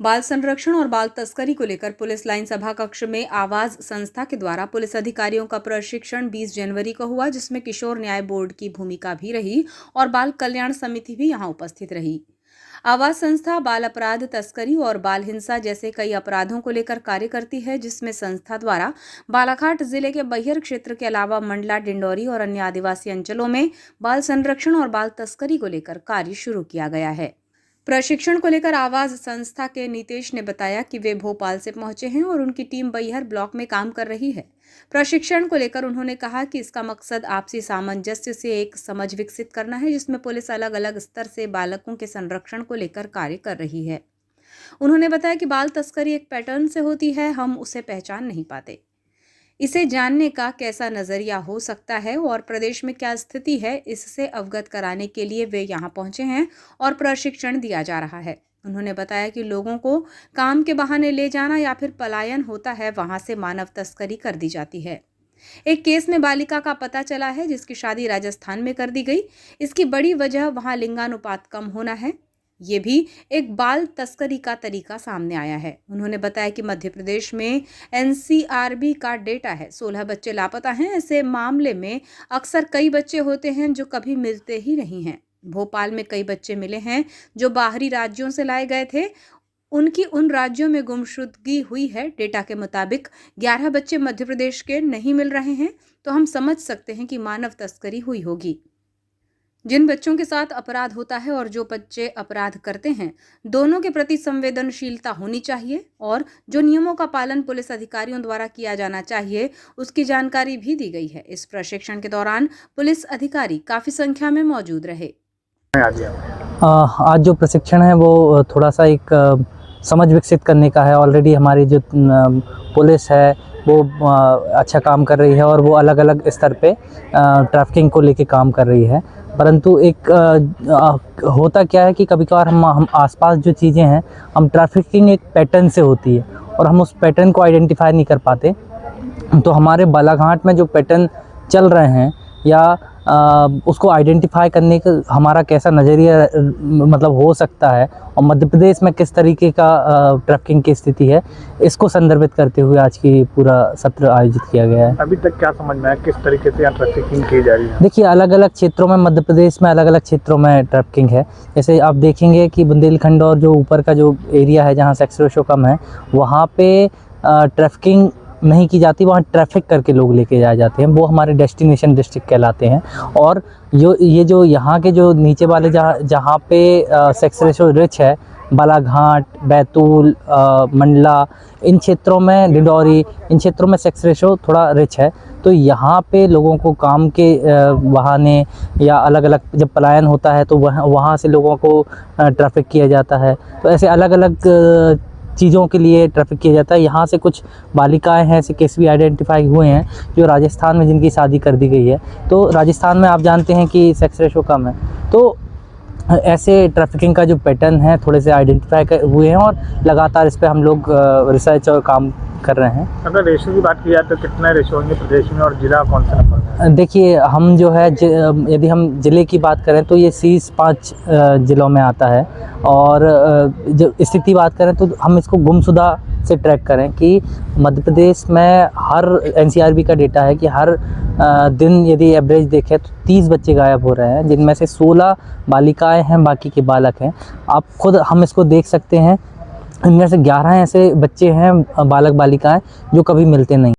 बाल संरक्षण और बाल तस्करी को लेकर पुलिस लाइन सभा कक्ष में आवाज संस्था के द्वारा पुलिस अधिकारियों का प्रशिक्षण 20 जनवरी को हुआ, जिसमें किशोर न्याय बोर्ड की भूमिका भी रही और बाल कल्याण समिति भी यहां उपस्थित रही। आवाज संस्था बाल अपराध, तस्करी और बाल हिंसा जैसे कई अपराधों को लेकर कार्य करती है, जिसमें संस्था द्वारा बालाघाट जिले के बैहर क्षेत्र के अलावा मंडला, डिंडौरी और अन्य आदिवासी अंचलों में बाल संरक्षण और बाल तस्करी को लेकर कार्य शुरू किया गया है। प्रशिक्षण को लेकर आवाज संस्था के नीतेश ने बताया कि वे भोपाल से पहुंचे हैं और उनकी टीम बैहर ब्लॉक में काम कर रही है। प्रशिक्षण को लेकर उन्होंने कहा कि इसका मकसद आपसी सामंजस्य से एक समझ विकसित करना है, जिसमें पुलिस अलग अलग स्तर से बालकों के संरक्षण को लेकर कार्य कर रही है। उन्होंने बताया कि बाल तस्करी एक पैटर्न से होती है, हम उसे पहचान नहीं पाते। इसे जानने का कैसा नजरिया हो सकता है और प्रदेश में क्या स्थिति है, इससे अवगत कराने के लिए वे यहां पहुंचे हैं और प्रशिक्षण दिया जा रहा है। उन्होंने बताया कि लोगों को काम के बहाने ले जाना या फिर पलायन होता है, वहां से मानव तस्करी कर दी जाती है। एक केस में बालिका का पता चला है जिसकी शादी राजस्थान में कर दी गई। इसकी बड़ी वजह वहां लिंगानुपात कम होना है। ये भी एक बाल तस्करी का तरीका सामने आया है। उन्होंने बताया कि मध्य प्रदेश में NCRB का डेटा है, 16 बच्चे लापता हैं। ऐसे मामले में अक्सर कई बच्चे होते हैं जो कभी मिलते ही नहीं हैं। भोपाल में कई बच्चे मिले हैं जो बाहरी राज्यों से लाए गए थे, उनकी उन राज्यों में गुमशुदगी हुई है। डेटा के मुताबिक 11 बच्चे मध्य प्रदेश के नहीं मिल रहे हैं, तो हम समझ सकते हैं कि मानव तस्करी हुई होगी। जिन बच्चों के साथ अपराध होता है और जो बच्चे अपराध करते हैं, दोनों के प्रति संवेदनशीलता होनी चाहिए और जो नियमों का पालन पुलिस अधिकारियों द्वारा किया जाना चाहिए, उसकी जानकारी भी दी गई है। इस प्रशिक्षण के दौरान पुलिस अधिकारी काफी संख्या में मौजूद रहे। आज जो प्रशिक्षण है वो थोड़ा सा एक समझ विकसित करने का है। ऑलरेडी हमारी जो पुलिस है वो अच्छा काम कर रही है और वो अलग अलग स्तर पे ट्रैफिकिंग को लेके काम कर रही है। परंतु एक होता क्या है कि कभी कभार हम आसपास जो चीज़ें हैं, हम ट्रैफिकिंग एक पैटर्न से होती है और हम उस पैटर्न को आइडेंटिफाई नहीं कर पाते। तो हमारे बालाघाट में जो पैटर्न चल रहे हैं या उसको आइडेंटिफाई करने का हमारा कैसा नज़रिया मतलब हो सकता है और मध्य प्रदेश में किस तरीके का ट्रैफिकिंग की स्थिति है, इसको संदर्भित करते हुए आज की पूरा सत्र आयोजित किया गया है। अभी तक क्या समझ में आया किस तरीके से यहाँ ट्रैफिकिंग की जा रही है? देखिए, अलग अलग क्षेत्रों में मध्य प्रदेश में अलग अलग क्षेत्रों में ट्रैफिकिंग है। जैसे आप देखेंगे कि बुंदेलखंड और जो ऊपर का जो एरिया है जहाँ सेक्स रेशो कम है, वहाँ पे ट्रैफिकिंग नहीं की जाती, वहाँ ट्रैफिक करके लोग लेके जाए जाते हैं। वो हमारे डेस्टिनेशन डिस्ट्रिक्ट कहलाते हैं। और ये जो यहाँ के जो नीचे वाले जहाँ पे सेक्स रेशो रिच है, बालाघाट, बैतूल, मंडला, इन क्षेत्रों में, डिंडौरी, इन क्षेत्रों में सेक्स रेशो थोड़ा रिच है। तो यहाँ पे लोगों को काम के बहाने या अलग अलग जब पलायन होता है तो वहाँ से लोगों को ट्रैफिक किया जाता है। तो ऐसे अलग अलग चीज़ों के लिए ट्रैफिक किया जाता है। यहाँ से कुछ बालिकाएं हैं, ऐसे केस भी आइडेंटिफाई हुए हैं जो राजस्थान में जिनकी शादी कर दी गई है। तो राजस्थान में आप जानते हैं कि सेक्स रेशो कम है, तो ऐसे ट्रैफिकिंग का जो पैटर्न है थोड़े से आइडेंटिफाई हुए हैं और लगातार इस पर हम लोग रिसर्च और काम कर रहे हैं। अगर रेशो की बात की जाए तो कितने रेशो होंगे प्रदेश में और जिला कौन सा नंबर है? देखिए, हम जो है यदि हम ज़िले की बात करें तो ये शीर्ष 5 ज़िलों में आता है। और जब स्थिति बात करें तो हम इसको गुमशुदा से ट्रैक करें कि मध्य प्रदेश में हर NCRB का डेटा है कि हर दिन यदि एवरेज देखें तो 30 बच्चे गायब हो रहे हैं, जिनमें से 16 बालिकाएं हैं, बाकी के बालक हैं। आप खुद हम इसको देख सकते हैं, इनमें से 11 ऐसे बच्चे हैं, बालक बालिकाएं, जो कभी मिलते नहीं।